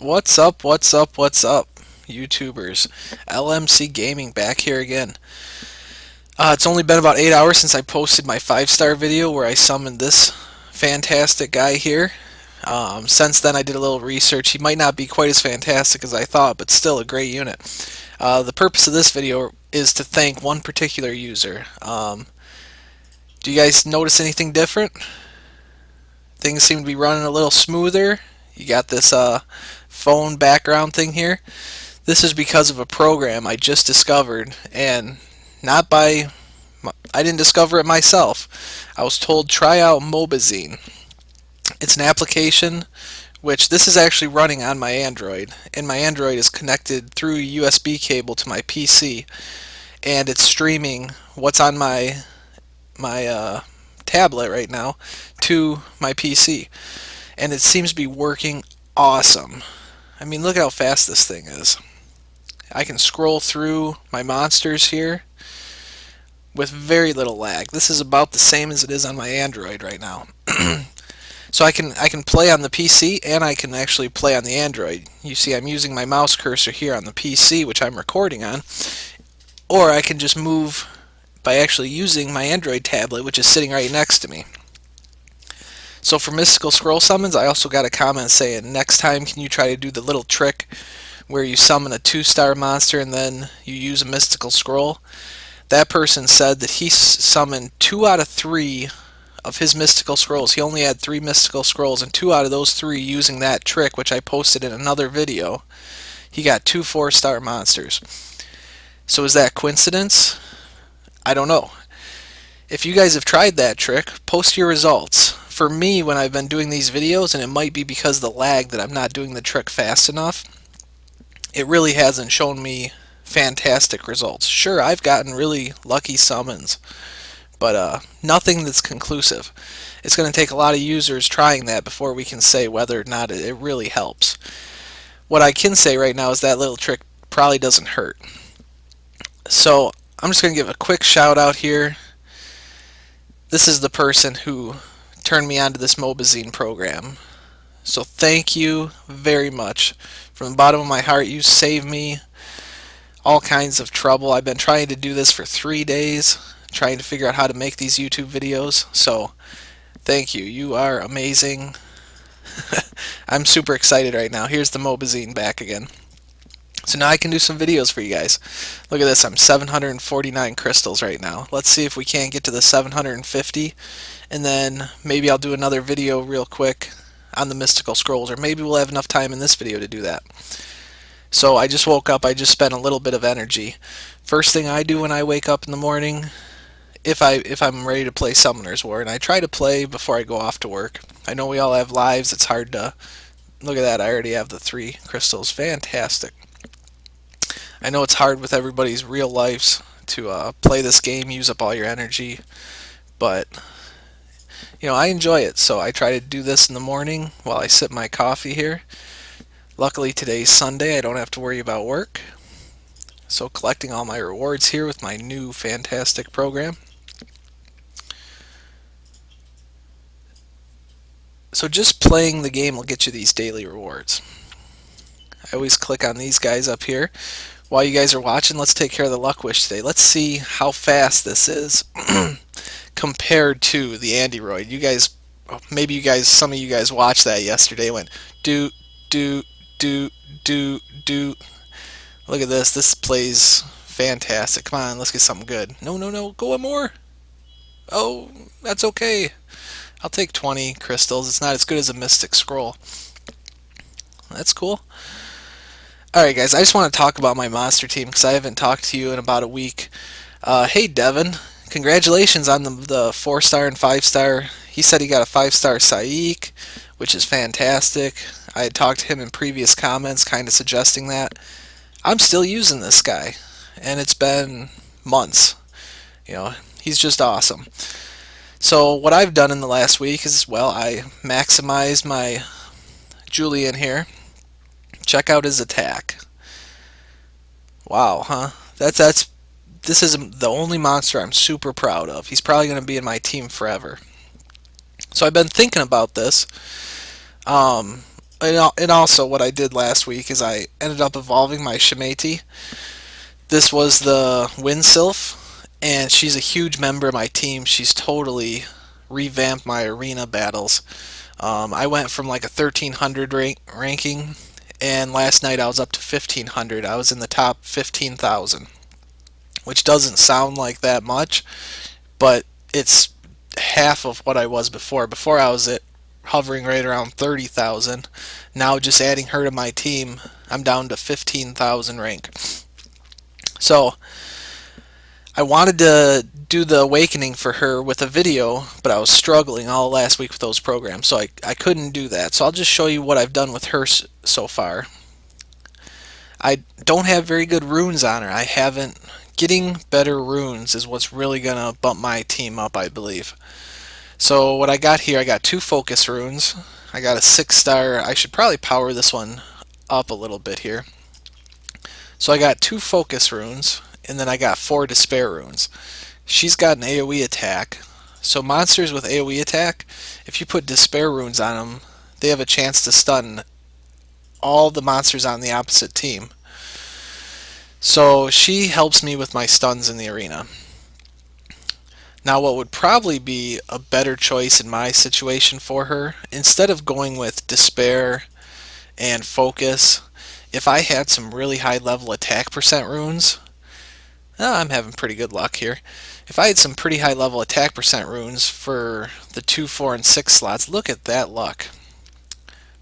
What's up? What's up? What's up, YouTubers? LMC Gaming back here again. It's only been about 8 hours since I posted my 5-star video where I summoned this fantastic guy here. Since then, I did a little research. He might not be quite as fantastic as I thought, but still a great unit. The purpose of this video is to thank one particular user. Do you guys notice anything different? Things seem to be running a little smoother. You got this phone background thing here. This is because of a program I just discovered, and I didn't discover it myself. I was told try out Mobizen. It's an application which this is actually running on my Android, and my Android is connected through a USB cable to my PC, and it's streaming what's on my tablet right now to my PC, and it seems to be working awesome. I mean, look how fast this thing is. I can scroll through my monsters here with very little lag. This is about the same as it is on my Android right now. So I can play on the PC and I can actually play on the Android. You see I'm using my mouse cursor here on the PC, which I'm recording on, or I can just move by actually using my Android tablet, which is sitting right next to me. So for mystical scroll summons, I also got a comment saying next time can you try to do the little trick where you summon a 2-star monster and then you use a mystical scroll. That person said that he summoned 2 out of 3 of his mystical scrolls. He only had 3 mystical scrolls, and 2 out of those 3 using that trick, which I posted in another video, he got 2 4-star monsters. So is that coincidence? I don't know. If you guys have tried that trick, post your results. For me, when I've been doing these videos, and it might be because of the lag that I'm not doing the trick fast enough, it really hasn't shown me fantastic results. Sure, I've gotten really lucky summons, but nothing that's conclusive. It's going to take a lot of users trying that before we can say whether or not it really helps. What I can say right now is that little trick probably doesn't hurt. So I'm just going to give a quick shout out here. This is the person who turned me onto this Mobizen program. So thank you very much. From the bottom of my heart, you saved me all kinds of trouble. I've been trying to do this for 3 days, trying to figure out how to make these YouTube videos. So thank you. You are amazing. I'm super excited right now. Here's the Mobizen back again. So now I can do some videos for you guys. Look at this. I'm 749 crystals right now. Let's see if we can't get to the 750, and then maybe I'll do another video real quick on the mystical scrolls, or maybe we'll have enough time in this video to do that. So I just woke up. I just spent a little bit of energy. First thing I do when I wake up in the morning, if I'm ready to play Summoner's War, and I try to play before I go off to work. I know we all have lives. It's hard to look at that. I already have the 3 crystals. Fantastic. I know it's hard with everybody's real lives to play this game, use up all your energy, but I enjoy it, so I try to do this in the morning while I sip my coffee here. Luckily today's Sunday, I don't have to worry about work, so collecting all my rewards here with my new fantastic program. So just playing the game will get you these daily rewards. I always click on these guys up here. While you guys are watching, let's take care of the luck wish today. Let's see how fast this is compared to the Android. You guys, some of you guys watched that yesterday. Went do do do do do. Look at this. This plays fantastic. Come on, let's get something good. No, no, no. Go on more. Oh, that's okay. I'll take 20 crystals. It's not as good as a Mystic Scroll. That's cool. Alright guys, I just want to talk about my monster team because I haven't talked to you in about a week. Hey Devin, congratulations on the 4-star and 5-star. He said he got a 5-star Saik, which is fantastic. I had talked to him in previous comments kind of suggesting that. I'm still using this guy, and it's been months. He's just awesome. So what I've done in the last week is, well, I maximized my Julian here. Check out his attack. Wow, huh? This is the only monster I'm super proud of. He's probably going to be in my team forever. So I've been thinking about this. And also, what I did last week is I ended up evolving my Shimeti. This was the Wind Sylph, and she's a huge member of my team. She's totally revamped my arena battles. I went from like a 1300 ranking, and last night I was up to 1500. I was in the top 15,000, which doesn't sound like that much, but it's half of what I was before. Before I was at hovering right around 30,000. Now just adding her to my team, I'm down to 15,000 rank. So I wanted to do the awakening for her with a video, but I was struggling all last week with those programs, so I couldn't do that. So I'll just show you what I've done with her so far. I don't have very good runes on her. I haven't. Getting better runes is what's really going to bump my team up, I believe. So what I got here, I got 2 focus runes. I got a 6-star. I should probably power this one up a little bit here. So I got 2 focus runes, and then I got 4 despair runes. She's got an AoE attack. So monsters with AoE attack, if you put despair runes on them, they have a chance to stun all the monsters on the opposite team. So she helps me with my stuns in the arena. Now what would probably be a better choice in my situation for her, instead of going with despair and focus, if I had some really high level attack percent runes, I'm having pretty good luck here. If I had some pretty high level attack percent runes for the 2, 4, and 6 slots, look at that luck.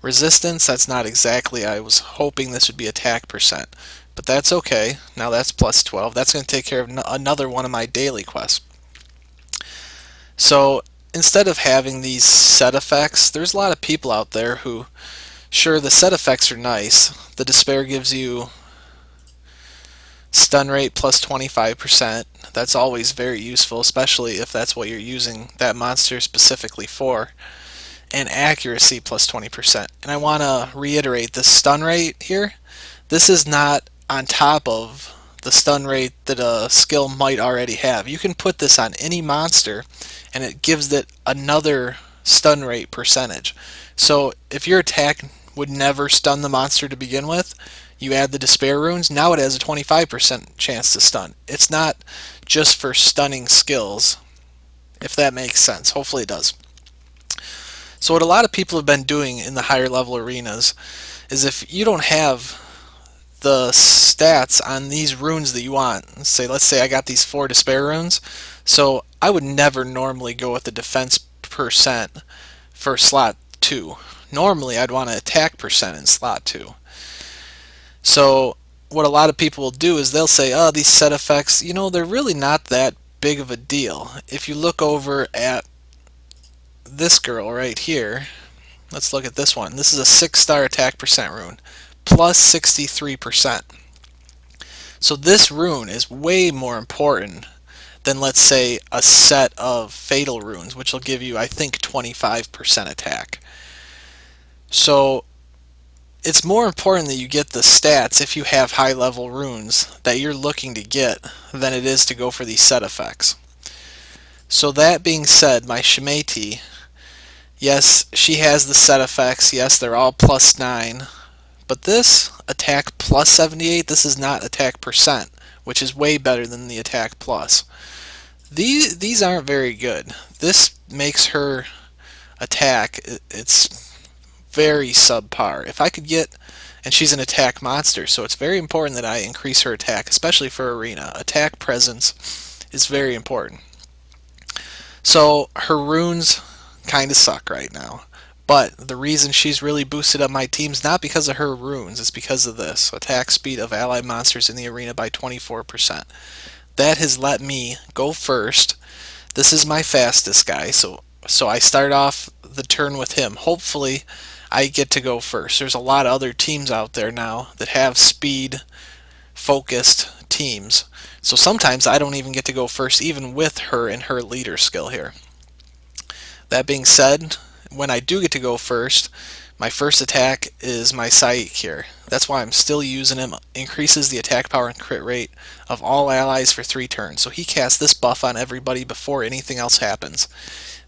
Resistance, that's not exactly, I was hoping this would be attack percent, but that's okay. Now that's plus 12. That's going to take care of another one of my daily quests. So instead of having these set effects, there's a lot of people out there who, sure, the set effects are nice. The despair gives you stun rate plus 25%. That's always very useful, especially if that's what you're using that monster specifically for. And accuracy plus 20%. And I want to reiterate the stun rate here. This is not on top of the stun rate that a skill might already have. You can put this on any monster and it gives it another stun rate percentage. So if your attack would never stun the monster to begin with, you add the despair runes, now it has a 25% chance to stun. It's not just for stunning skills, if that makes sense. Hopefully it does. So what a lot of people have been doing in the higher level arenas is, if you don't have the stats on these runes that you want, let's say I got these 4 despair runes, so I would never normally go with the defense percent for slot 2. Normally I'd want to attack percent in slot 2. So what a lot of people will do is they'll say, oh, these set effects, they're really not that big of a deal. If you look over at this girl right here, let's look at this one. This is a 6-star attack percent rune, plus 63%. So this rune is way more important than, let's say, a set of fatal runes, which will give you, I think, 25% attack. So it's more important that you get the stats if you have high level runes that you're looking to get than it is to go for these set effects. So that being said, my Shimeti, yes, she has the set effects. Yes, they're all plus 9. But this attack plus 78, this is not attack percent, which is way better than the attack plus. These aren't very good. This makes her attack, it's very subpar. If I could get, and she's an attack monster, so it's very important that I increase her attack, especially for arena. Attack presence is very important. So her runes kind of suck right now. But the reason she's really boosted up my team is not because of her runes, it's because of this. Attack speed of allied monsters in the arena by 24%. That has let me go first. This is my fastest guy, so I start off the turn with him. Hopefully I get to go first. There's a lot of other teams out there now that have speed focused teams. So sometimes I don't even get to go first, even with her and her leader skill here. That being said, when I do get to go first, my first attack is my Saik here. That's why I'm still using him. Increases the attack power and crit rate of all allies for 3 turns. So he casts this buff on everybody before anything else happens.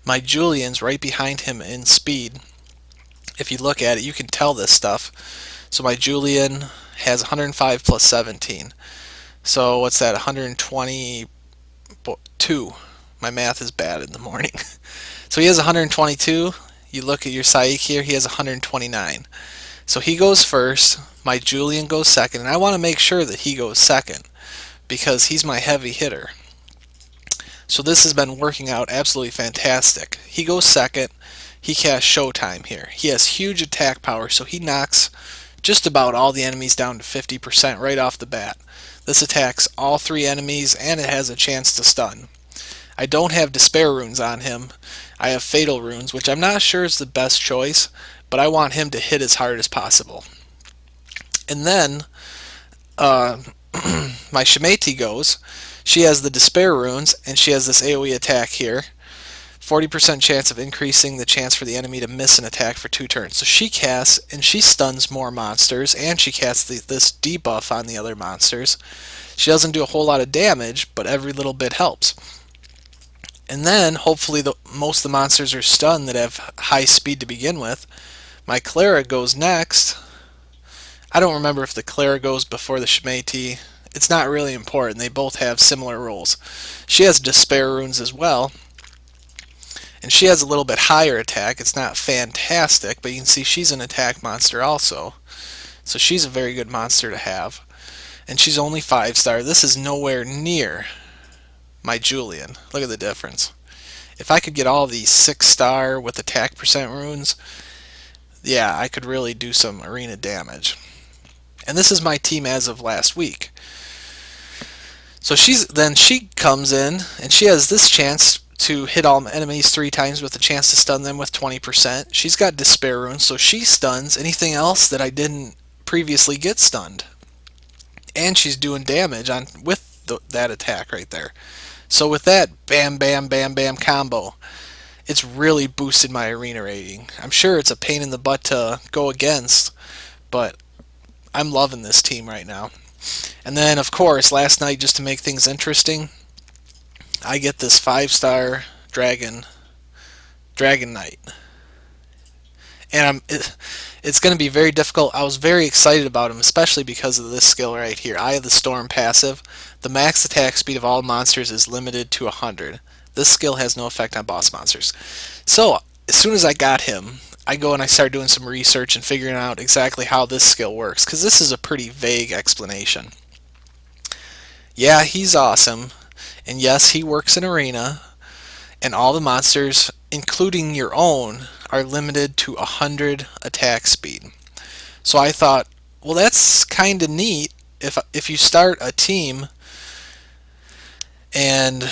My Julian's right behind him in speed, If you look at it, you can tell this stuff. So my Julian has 105 plus 17. So what's that? 122. My math is bad in the morning. So he has 122. You look at your Saik here, he has 129. So he goes first, my Julian goes second, and I want to make sure that he goes second because he's my heavy hitter. So this has been working out absolutely fantastic. He goes second, he casts Showtime here. He has huge attack power, so he knocks just about all the enemies down to 50% right off the bat. This attacks all 3 enemies and it has a chance to stun. I don't have Despair Runes on him. I have Fatal Runes, which I'm not sure is the best choice, but I want him to hit as hard as possible. And then my Shimeti goes. She has the Despair Runes, and she has this AoE attack here. 40% chance of increasing the chance for the enemy to miss an attack for 2 turns. So she casts, and she stuns more monsters, and she casts this debuff on the other monsters. She doesn't do a whole lot of damage, but every little bit helps. And then, hopefully, most of the monsters are stunned that have high speed to begin with. My Clara goes next. I don't remember if the Clara goes before the Shimeti. It's not really important. They both have similar roles. She has Despair Runes as well. And she has a little bit higher attack. It's not fantastic, but you can see she's an attack monster also. So she's a very good monster to have. And she's only 5-star. This is nowhere near my Julian. Look at the difference. If I could get all these 6-star with attack percent runes, yeah, I could really do some arena damage. And this is my team as of last week. So she comes in and she has this chance to hit all enemies 3 times with a chance to stun them with 20%. She's got Despair Runes, so she stuns anything else that I didn't previously get stunned. And she's doing damage with that attack right there. So with that bam, bam, bam, bam combo, it's really boosted my arena rating. I'm sure it's a pain in the butt to go against, but I'm loving this team right now. And then, of course, last night, just to make things interesting, I get this 5-star Dragon Knight. And it's going to be very difficult. I was very excited about him, especially because of this skill right here. Eye of the Storm passive. The max attack speed of all monsters is limited to 100. This skill has no effect on boss monsters. So, as soon as I got him, I go and I start doing some research and figuring out exactly how this skill works, because this is a pretty vague explanation. Yeah, he's awesome, and yes, he works in arena, and all the monsters, including your own, are limited to 100 attack speed. So I thought, well, that's kind of neat. If you start a team and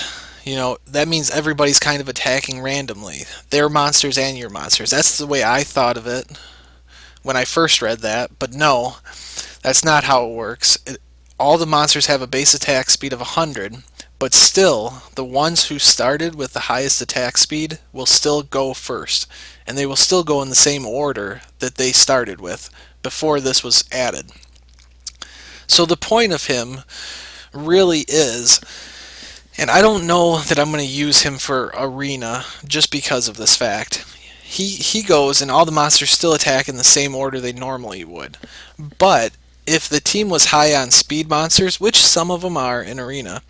that means everybody's kind of attacking randomly, their monsters and your monsters. That's the way I thought of it when I first read that, but no, that's not how it works. All the monsters have a base attack speed of 100, but still, the ones who started with the highest attack speed will still go first, and they will still go in the same order that they started with before this was added. So the point of him really is, and I don't know that I'm going to use him for arena just because of this fact. He goes and all the monsters still attack in the same order they normally would. But if the team was high on speed monsters, which some of them are in arena,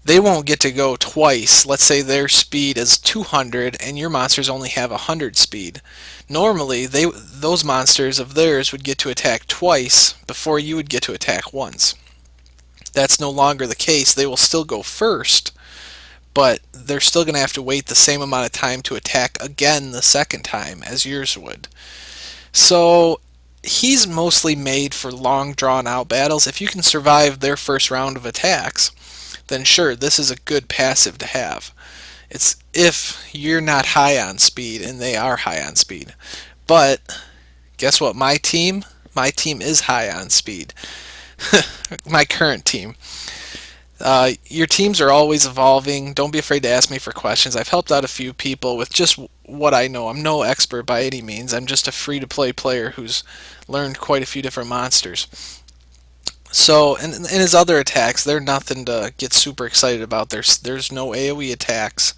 they won't get to go twice. Let's say their speed is 200 and your monsters only have 100 speed. Normally, those monsters of theirs would get to attack twice before you would get to attack once. That's no longer the case. They will still go first, but they're still going to have to wait the same amount of time to attack again the second time as yours would. So he's mostly made for long drawn out battles. If you can survive their first round of attacks, then sure, this is a good passive to have. It's if you're not high on speed and they are high on speed. But guess what? My team is high on speed. My current team. Your teams are always evolving. Don't be afraid to ask me for questions. I've helped out a few people with just what I know. I'm no expert by any means. I'm just a free-to-play player who's learned quite a few different monsters. So, and his other attacks, they're nothing to get super excited about. There's no AoE attacks.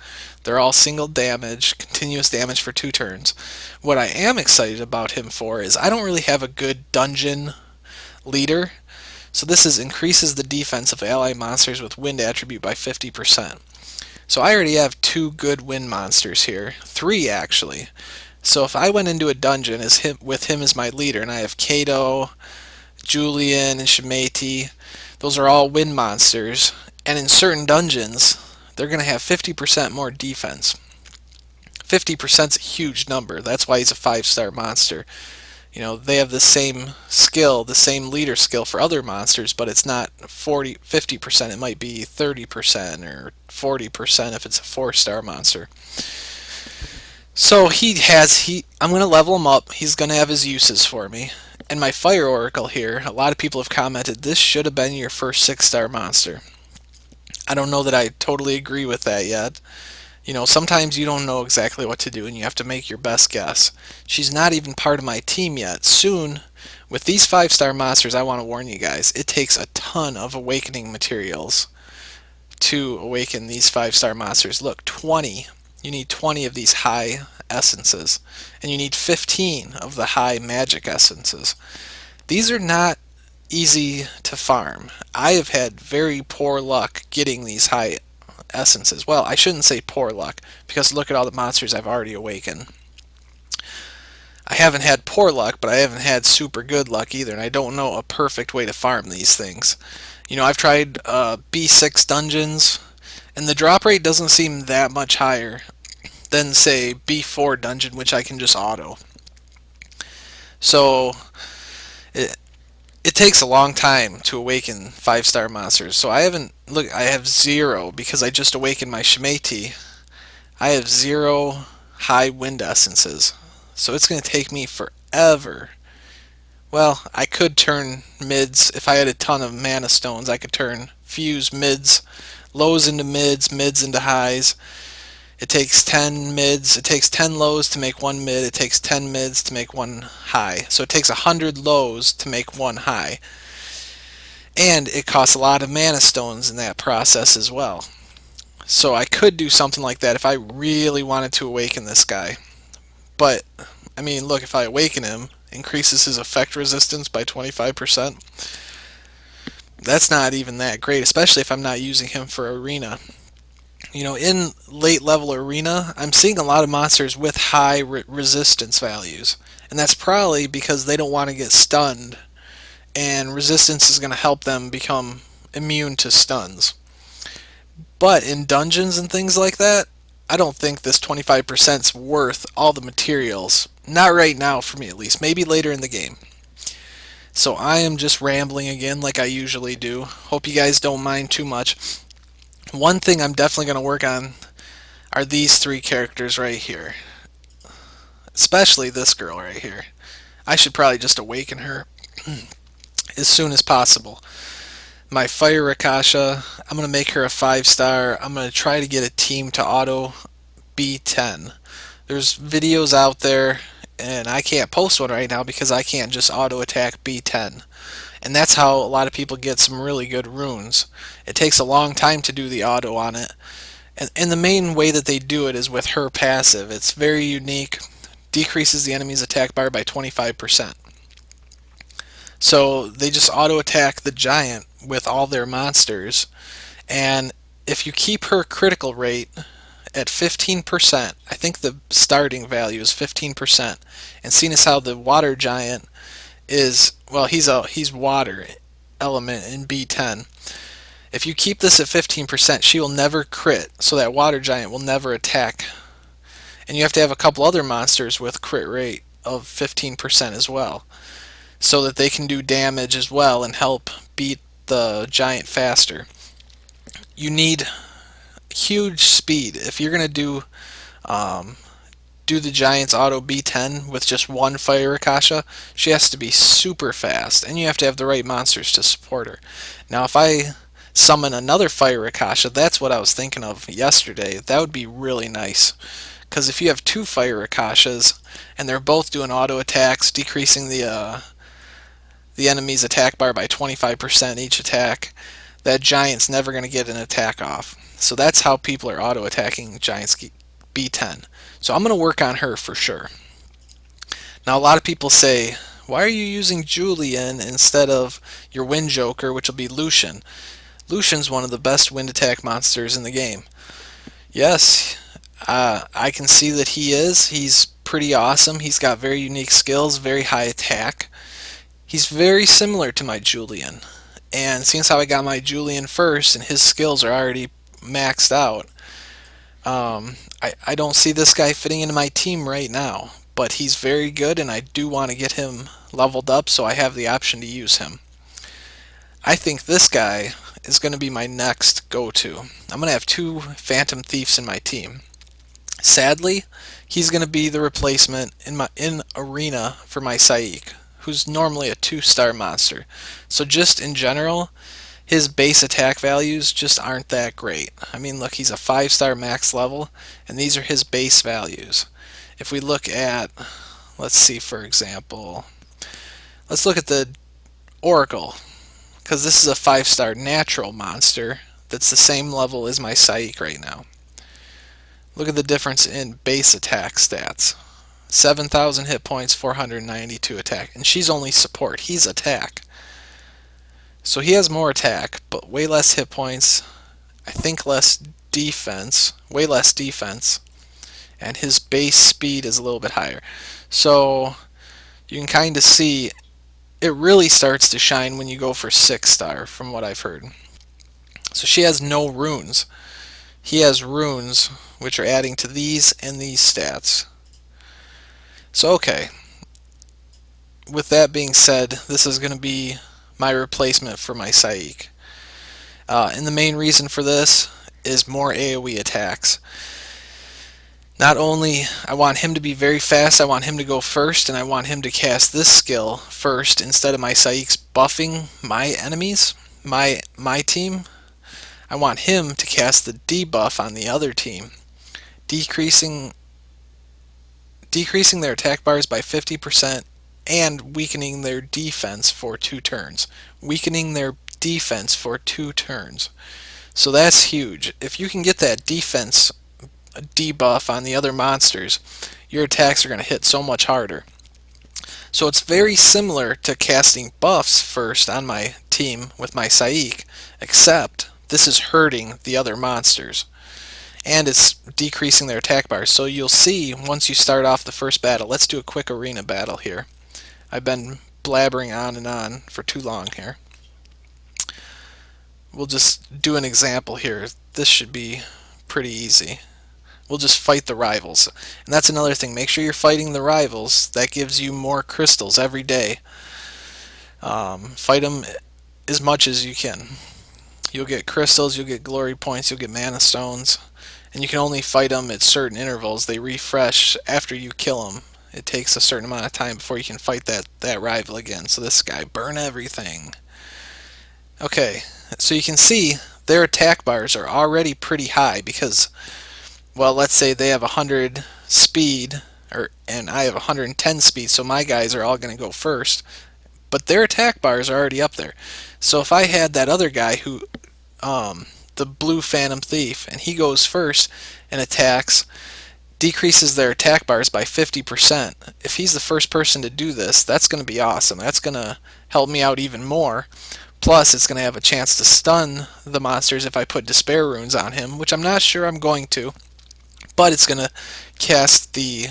They're all single damage, continuous damage for 2 turns. What I am excited about him for is I don't really have a good dungeon leader. So this is increases the defense of ally monsters with wind attribute by 50%. So I already have 2 good wind monsters here. 3 actually. So if I went into a dungeon with him as my leader, and I have Kato, Julian, and Shimeti, those are all wind monsters. And in certain dungeons, they're going to have 50% more defense. 50% is a huge number. That's why he's a 5-star monster. They have the same skill, the same leader skill for other monsters, but it's not 50%. It might be 30% or 40% if it's a 4-star monster. So I'm going to level him up. He's going to have his uses for me. And my Fire Oracle here, a lot of people have commented, this should have been your first 6-star monster. I don't know that I totally agree with that yet. Sometimes you don't know exactly what to do and you have to make your best guess. She's not even part of my team yet. Soon, with these 5-star monsters, I want to warn you guys, it takes a ton of awakening materials to awaken these 5-star monsters. Look, 20. You need 20 of these high essences, and you need 15 of the high magic essences. These are not easy to farm. I have had very poor luck getting these high essences. Well, I shouldn't say poor luck, because look at all the monsters I've already awakened. I haven't had poor luck, but I haven't had super good luck either, and I don't know a perfect way to farm these things. I've tried B6 dungeons, and the drop rate doesn't seem that much higher than, say, B4 dungeon, which I can just auto. So, it takes a long time to awaken 5-star monsters. So I have 0 because I just awakened my Shimeti. I have 0 high wind essences. So it's going to take me forever. Well, I could turn mids. If I had a ton of mana stones, I could fuse mids, lows into mids, mids into highs. It takes 10 mids, it takes 10 lows to make 1 mid, it takes 10 mids to make 1 high. So it takes 100 lows to make 1 high. And it costs a lot of mana stones in that process as well. So I could do something like that if I really wanted to awaken this guy. But, look, if I awaken him, increases his effect resistance by 25%. That's not even that great, especially if I'm not using him for arena. In late level arena, I'm seeing a lot of monsters with high resistance values. And that's probably because they don't want to get stunned. And resistance is going to help them become immune to stuns. But in dungeons and things like that, I don't think this 25% is worth all the materials. Not right now, for me at least. Maybe later in the game. So I am just rambling again like I usually do. Hope you guys don't mind too much. One thing I'm definitely going to work on are these 3 characters right here. Especially this girl right here. I should probably just awaken her as soon as possible. My Fire Akasha, I'm going to make her a 5-star. I'm going to try to get a team to auto B10. There's videos out there, and I can't post one right now because I can't just auto attack B10. And that's how a lot of people get some really good runes. It takes a long time to do the auto on it. And the main way that they do it is with her passive. It's very unique. Decreases the enemy's attack bar by 25%. So they just auto attack the giant with all their monsters. And if you keep her critical rate at 15%, I think the starting value is 15%. And seeing as how the water giant is, well, he's water element in B10. If you keep this at 15%, she will never crit, so that water giant will never attack. And you have to have a couple other monsters with crit rate of 15% as well, so that they can do damage as well and help beat the giant faster. You need huge speed. If you're going to do the Giant's auto B10 with just 1 Fire Akasha, she has to be super fast, and you have to have the right monsters to support her. Now, if I summon another Fire Akasha, that's what I was thinking of yesterday. That would be really nice, because if you have 2 Fire Akashas, and they're both doing auto attacks, decreasing the enemy's attack bar by 25% each attack, that Giant's never going to get an attack off. So that's how people are auto attacking Giants B10. So I'm going to work on her for sure. Now, a lot of people say, why are you using Julian instead of your Wind Joker, which will be Lucian? Lucian's one of the best wind attack monsters in the game. Yes, I can see that he is. He's pretty awesome. He's got very unique skills, very high attack. He's very similar to my Julian. And seeing as how I got my Julian first and his skills are already maxed out, I don't see this guy fitting into my team right now. But he's very good, and I do want to get him leveled up, so I have the option to use him. I think this guy is going to be my next go-to. I'm going to have 2 Phantom Thieves in my team. Sadly, he's going to be the replacement in Arena for my Saik, who's normally a 2-star monster. So just in general, his base attack values just aren't that great. I mean, look, he's a 5-star max level, and these are his base values. If we look at, let's see, for example, let's look at the Oracle, because this is a 5-star natural monster that's the same level as my Saik right now. Look at the difference in base attack stats. 7,000 hit points, 492 attack, and she's only support. He's attack. So he has more attack, but way less hit points, I think less defense, way less defense, and his base speed is a little bit higher. So you can kind of see it really starts to shine when you go for 6-star, from what I've heard. So she has no runes. He has runes, which are adding to these and these stats. So okay, with that being said, this is going to be my replacement for my Saik. And the main reason for this is more AoE attacks. Not only I want him to be very fast, I want him to go first, and I want him to cast this skill first instead of my Saik's buffing my enemies, my team. I want him to cast the debuff on the other team, decreasing their attack bars by 50% and weakening their defense for 2 turns. Weakening their defense for 2 turns. So that's huge. If you can get that defense debuff on the other monsters, your attacks are going to hit so much harder. So it's very similar to casting buffs first on my team with my Saik, except this is hurting the other monsters. And it's decreasing their attack bars. So you'll see once you start off the first battle. Let's do a quick arena battle here. I've been blabbering on and on for too long here. We'll just do an example here. This should be pretty easy. We'll just fight the rivals. And that's another thing. Make sure you're fighting the rivals. That gives you more crystals every day. Fight them as much as you can. You'll get crystals, you'll get glory points, you'll get mana stones. And you can only fight them at certain intervals. They refresh after you kill them. It takes a certain amount of time before you can fight that rival again. So this guy, burn everything. Okay, so you can see their attack bars are already pretty high because, well, let's say they have 100 speed, and I have 110 speed, so my guys are all going to go first. But their attack bars are already up there. So if I had that other guy who, the blue Phantom Thief, and he goes first and attacks, decreases their attack bars by 50%. If he's the first person to do this, that's going to be awesome. That's going to help me out even more. Plus, it's going to have a chance to stun the monsters if I put Despair Runes on him, which I'm not sure I'm going to. But it's going to cast the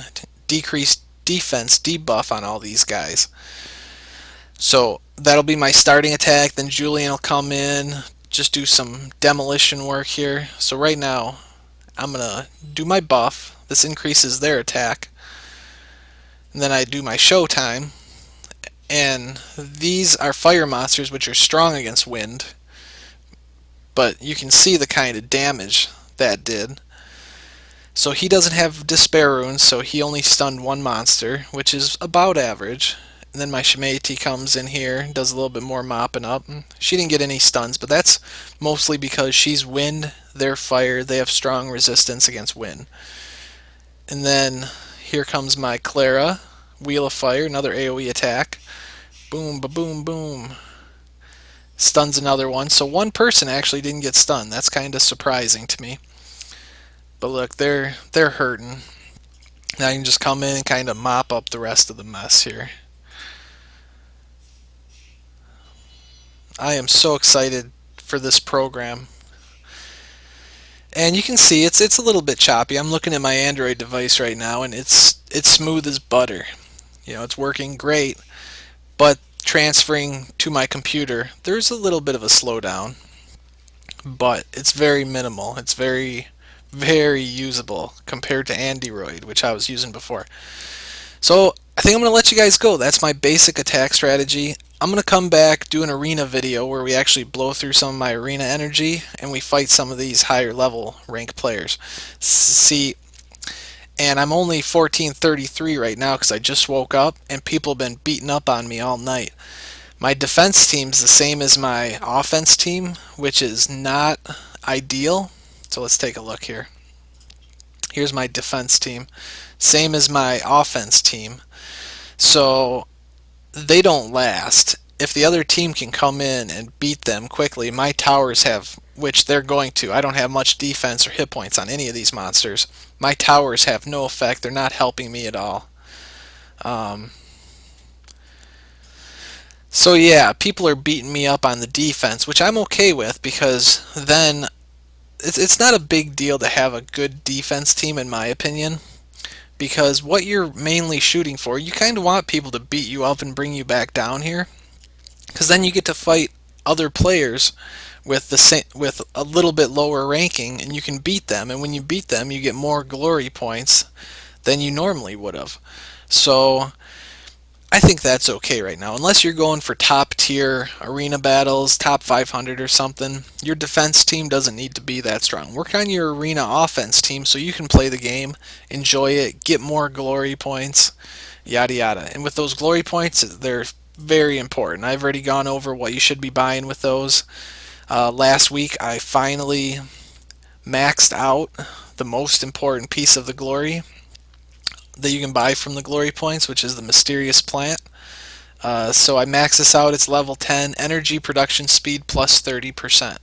decreased defense debuff on all these guys. So that'll be my starting attack. Then Julian will come in, just do some demolition work here. So right now, I'm going to do my buff. This increases their attack. And then I do my showtime. And these are fire monsters which are strong against wind. But you can see the kind of damage that did. So he doesn't have Despair Runes, so he only stunned 1 monster, which is about average. And then my Shimei comes in here, does a little bit more mopping up. She didn't get any stuns, but that's mostly because she's wind, they're fire, they have strong resistance against wind. And then here comes my Clara, Wheel of Fire, another AoE attack. Boom, ba-boom, boom. Stuns another one. So one person actually didn't get stunned. That's kind of surprising to me. But look, they're hurting. Now I can just come in and kind of mop up the rest of the mess here. I am so excited for this program. And you can see it's a little bit choppy. I'm looking at my Android device right now, and it's smooth as butter. You know, it's working great, but transferring to my computer, there's a little bit of a slowdown, but it's very minimal. It's very, very usable compared to Android, which I was using before. So I think I'm going to let you guys go. That's my basic attack strategy. I'm going to come back, do an arena video where we actually blow through some of my arena energy and we fight some of these higher level rank players. See, and I'm only 1433 right now because I just woke up and people have been beating up on me all night. My defense team's the same as my offense team, which is not ideal. So let's take a look here. Here's my defense team, same as my offense team. So they don't last. If the other team can come in and beat them quickly, my towers have, which they're going to. I don't have much defense or hit points on any of these monsters. My towers have no effect. They're not helping me at all. So yeah, people are beating me up on the defense, which I'm okay with because then it's not a big deal to have a good defense team in my opinion. Because what you're mainly shooting for, you kind of want people to beat you up and bring you back down here, because then you get to fight other players with with a little bit lower ranking, and you can beat them. And when you beat them, you get more glory points than you normally would have. So I think that's okay right now. Unless you're going for top tier arena battles, top 500 or something, your defense team doesn't need to be that strong. Work on your arena offense team so you can play the game, enjoy it, get more glory points, yada yada. And with those glory points, they're very important. I've already gone over what you should be buying with those. Last week I finally maxed out the most important piece of the glory that you can buy from the glory points, which is the mysterious plant. So I max this out. It's level 10, energy production speed plus 30%.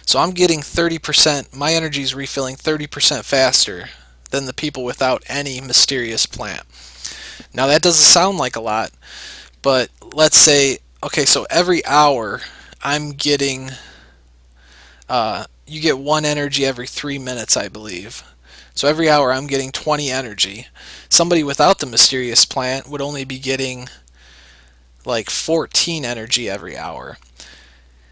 So I'm getting 30%, my energy is refilling 30% faster than the people without any mysterious plant. Now that doesn't sound like a lot, but let's say, okay, so every hour I'm getting, you get 1 energy every 3 minutes, I believe. So every hour I'm getting 20 energy. Somebody without the mysterious plant would only be getting like 14 energy every hour.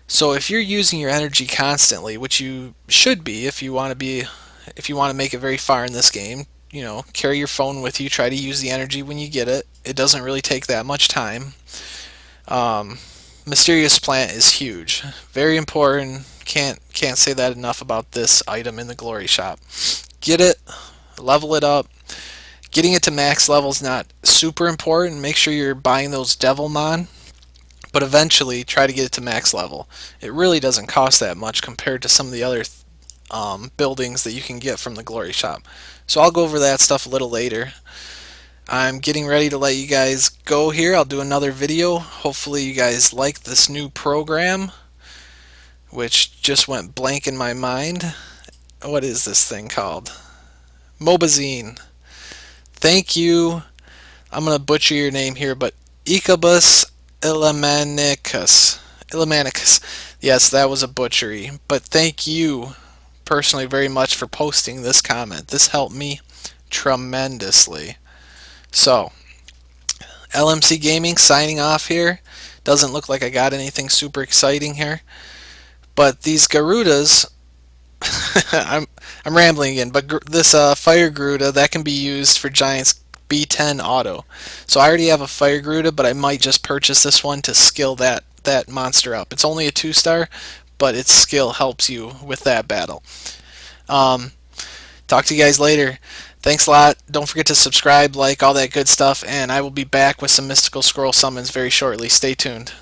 So if you're using your energy constantly, which you should be if you want to make it very far in this game, you know, carry your phone with you, try to use the energy when you get it. It doesn't really take that much time. Mysterious plant is huge. Very important. Can't say that enough about this item in the glory shop. Get it, level it up. Getting it to max level is not super important. Make sure you're buying those Devilmon, but eventually try to get it to max level. It really doesn't cost that much compared to some of the other buildings that you can get from the glory shop. So I'll go over that stuff a little later. I'm getting ready to let you guys go here. I'll do another video. Hopefully you guys like this new program, which just went blank in my mind. What is this thing called? Mobizen. Thank you. I'm going to butcher your name here, but Icabus Ilamanicus. Yes, that was a butchery. But thank you personally very much for posting this comment. This helped me tremendously. So, LMC Gaming signing off here. Doesn't look like I got anything super exciting here. But these Garudas, I'm rambling again, but this Fire Garuda, that can be used for Giants B10 auto. So I already have a Fire Garuda, but I might just purchase this one to skill that monster up. It's only a 2-star, but its skill helps you with that battle. Talk to you guys later. Thanks a lot. Don't forget to subscribe, like, all that good stuff, and I will be back with some Mystical Scroll summons very shortly. Stay tuned.